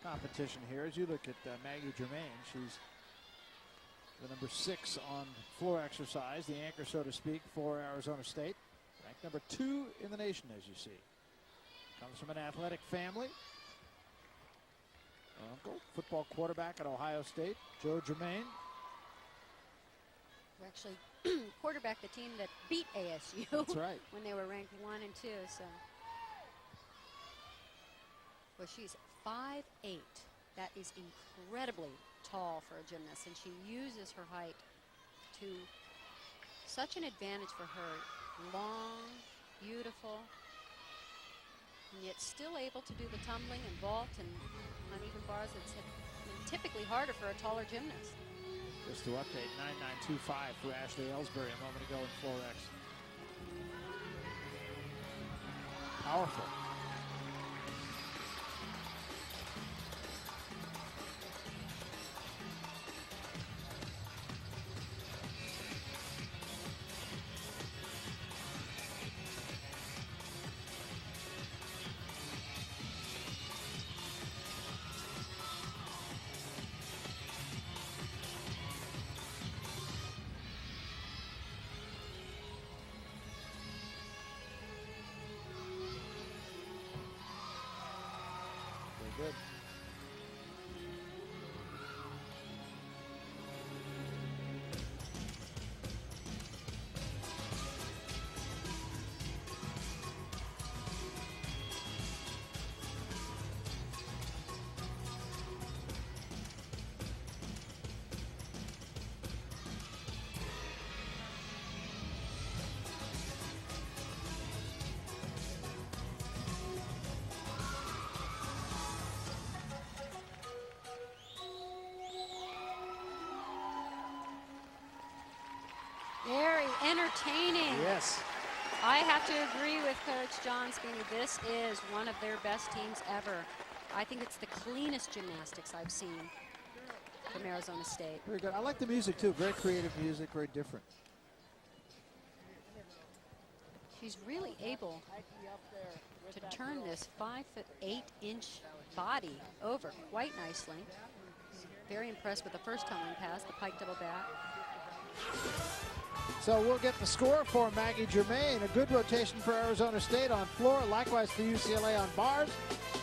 competition here. As you look at Maggie Germain, she's the number 6 on floor exercise, the anchor, so to speak, for Arizona State. Ranked number 2 in the nation, as you see. Comes from an athletic family. Uncle, football quarterback at Ohio State, Joe Germain. Who actually quarterbacked the team that beat ASU. That's right. When they were ranked 1 and 2. So, well, she's 5'8". That is incredibly tall for a gymnast, and she uses her height to such an advantage for her. Long, beautiful, and yet still able to do the tumbling and vault and uneven bars. It's typically harder for a taller gymnast. Just to update, 9925 for Ashley Ellsbury a moment ago in floor X. Powerful. Good. Very entertaining. Yes. I have to agree with Coach John Spini. This is one of their best teams ever. I think it's the cleanest gymnastics I've seen from Arizona State. Very good. I like the music too. Very creative music, very different. She's really able to turn this 5'8" body over quite nicely. Very impressed with the first tumbling pass, the pike double back. So we'll get the score for Maggie Germain. A good rotation for Arizona State on floor. Likewise for UCLA on bars.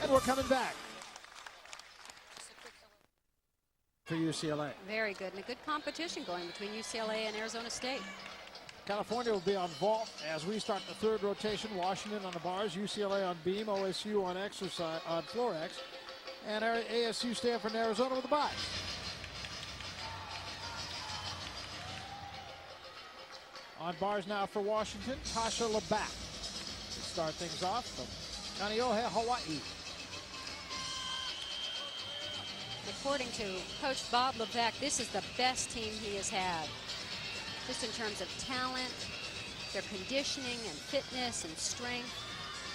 And we're coming back for UCLA. Very good, and a good competition going between UCLA and Arizona State. California will be on vault as we start the third rotation. Washington on the bars, UCLA on beam, OSU on exercise on floor X, and ASU, Stanford, and Arizona with the bye. On bars now for Washington, Tasha Labatt to start things off from Kaneohe, Hawaii. According to Coach Bob Levesque, this is the best team he has had. Just in terms of talent, their conditioning and fitness and strength.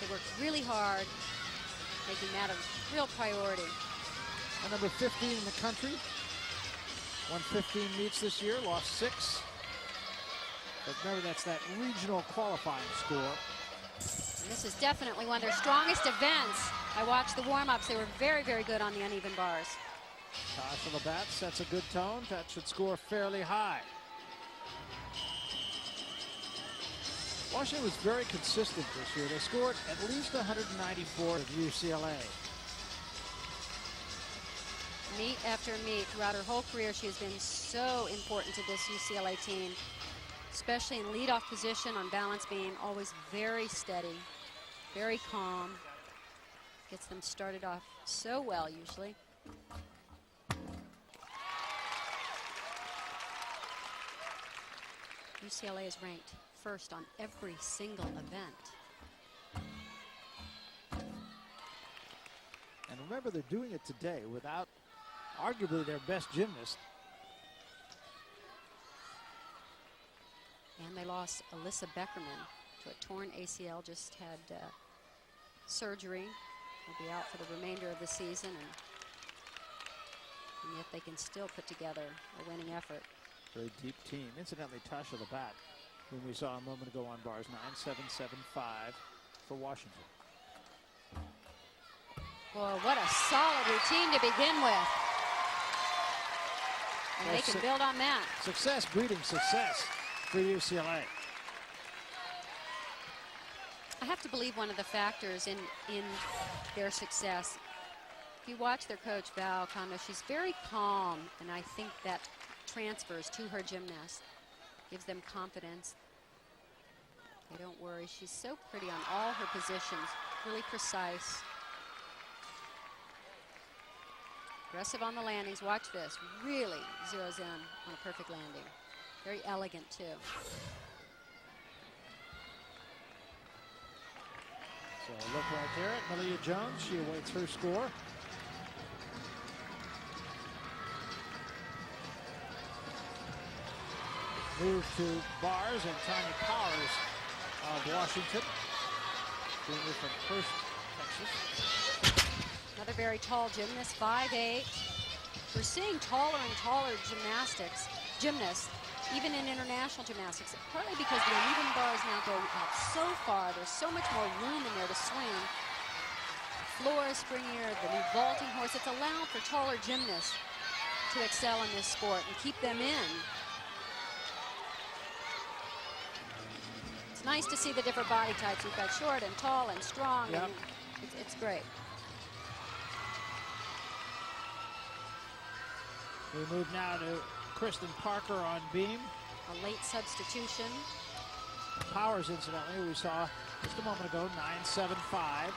They worked really hard, making that a real priority. And number 15 in the country. Won 15 meets this year, lost 6. But remember, that's that regional qualifying score. And this is definitely one of their strongest events. I watched the warm-ups. They were very, very good on the uneven bars. Tasha Labatt sets a good tone. That should score fairly high. Washington was very consistent this year. They scored at least 194 at UCLA. Meet after meet. Throughout her whole career, she has been so important to this UCLA team, especially in leadoff position on balance beam. Always very steady, very calm. Gets them started off so well usually. UCLA is ranked first on every single event. And remember, they're doing it today without arguably their best gymnast. And they lost Alyssa Beckerman to a torn ACL, just had surgery. Will be out for the remainder of the season, and yet they can still put together a winning effort. Very deep team. Incidentally, Tasha Labatt, whom we saw a moment ago on bars, 9.775 for Washington. Boy, what a solid routine to begin with. And they can build on that. Success breeding success for UCLA. I have to believe one of the factors in their success, if you watch their coach, Val Condo, she's very calm, and I think that transfers to her gymnasts, gives them confidence. They don't worry. She's so pretty on all her positions, really precise. Aggressive on the landings. Watch this. Really zeroes in on a perfect landing. Very elegant, too. So look right there at Malia Jones. She awaits her score. Move to bars and Tanya Powers of Washington. Junior from First, Texas. Another very tall gymnast, 5'8". We're seeing taller and taller gymnasts, even in international gymnastics, partly because the uneven bars now go out so far. There's so much more room in there to swing. The floor is springier, the new vaulting horse. It's allowed for taller gymnasts to excel in this sport and keep them in. It's nice to see the different body types. We've got short and tall and strong. Yep. And it's great. We move now to Kristen Parker on beam. A late substitution. Powers, incidentally, we saw just a moment ago, 9.75.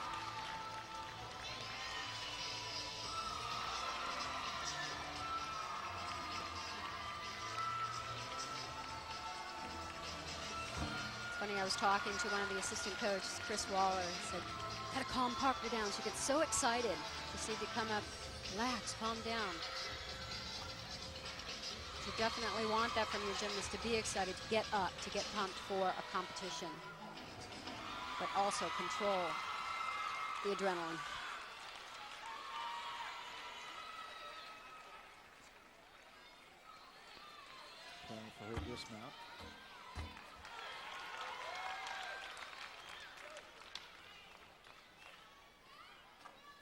It's funny, I was talking to one of the assistant coaches, Chris Waller, and said, had to calm Parker down. She gets so excited to see you come up, relax, calm down. You definitely want that from your gymnast, to be excited, to get up, to get pumped for a competition, but also control the adrenaline. Playing for her dismount.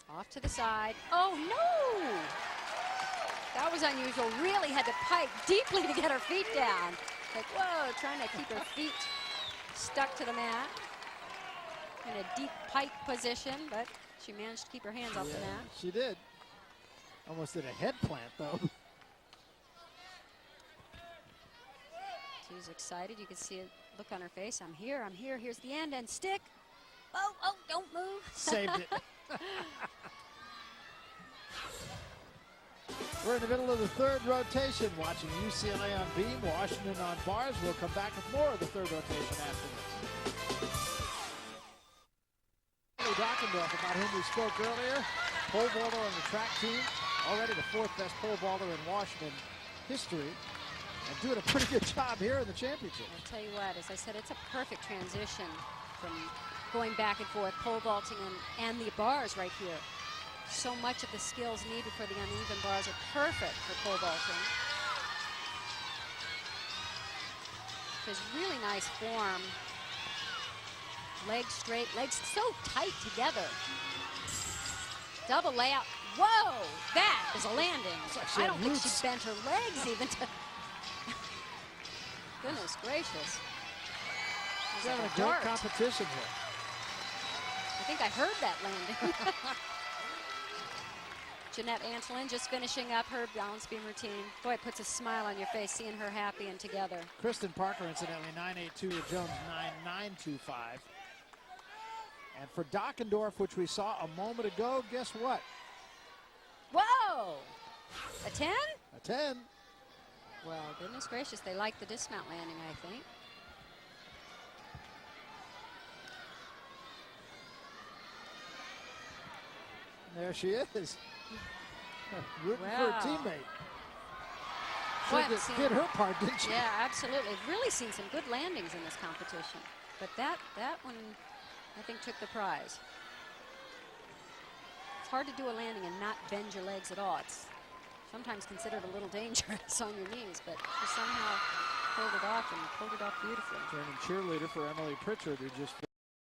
Off to the side. Oh, no! That was unusual. Really had to pipe deeply to get her feet down. Like, whoa, trying to keep her feet stuck to the mat in a deep pike position, but she managed to keep her hands off the mat. She did. Almost did a head plant, though. She's excited. You can see a look on her face. I'm here, here's the end, and stick. Oh, don't move. Saved it. We're in the middle of the third rotation, watching UCLA on beam, Washington on bars. We'll come back with more of the third rotation after this. Dockendorf, about whom we spoke earlier, pole vaulter on the track team, already the fourth best pole vaulter in Washington history, and doing a pretty good job here in the championship. I'll tell you what, as I said, it's a perfect transition from going back and forth, pole vaulting and the bars right here. So much of the skills needed for the uneven bars are perfect for pole vaulting. There's really nice form. Legs straight, legs so tight together. Double layout. Whoa, that is a landing. I don't think she bent her legs even to. Goodness gracious. She's having a great competition here. I think I heard that landing. Jeanette Antolin just finishing up her balance beam routine. Boy, it puts a smile on your face seeing her happy and together. Kristen Parker, incidentally, 9.82 to Jones, 9.925. And for Dockendorf, which we saw a moment ago, guess what? Whoa! A 10? A 10. Well, goodness gracious, they like the dismount landing, I think. And there she is. Rooting for a teammate. She did her part, didn't she? Yeah, absolutely. Really seen some good landings in this competition. But that one, I think, took the prize. It's hard to do a landing and not bend your legs at all. It's sometimes considered a little dangerous on your knees, but she somehow pulled it off and pulled it off beautifully. Turning cheerleader for Emily Pritchard, who just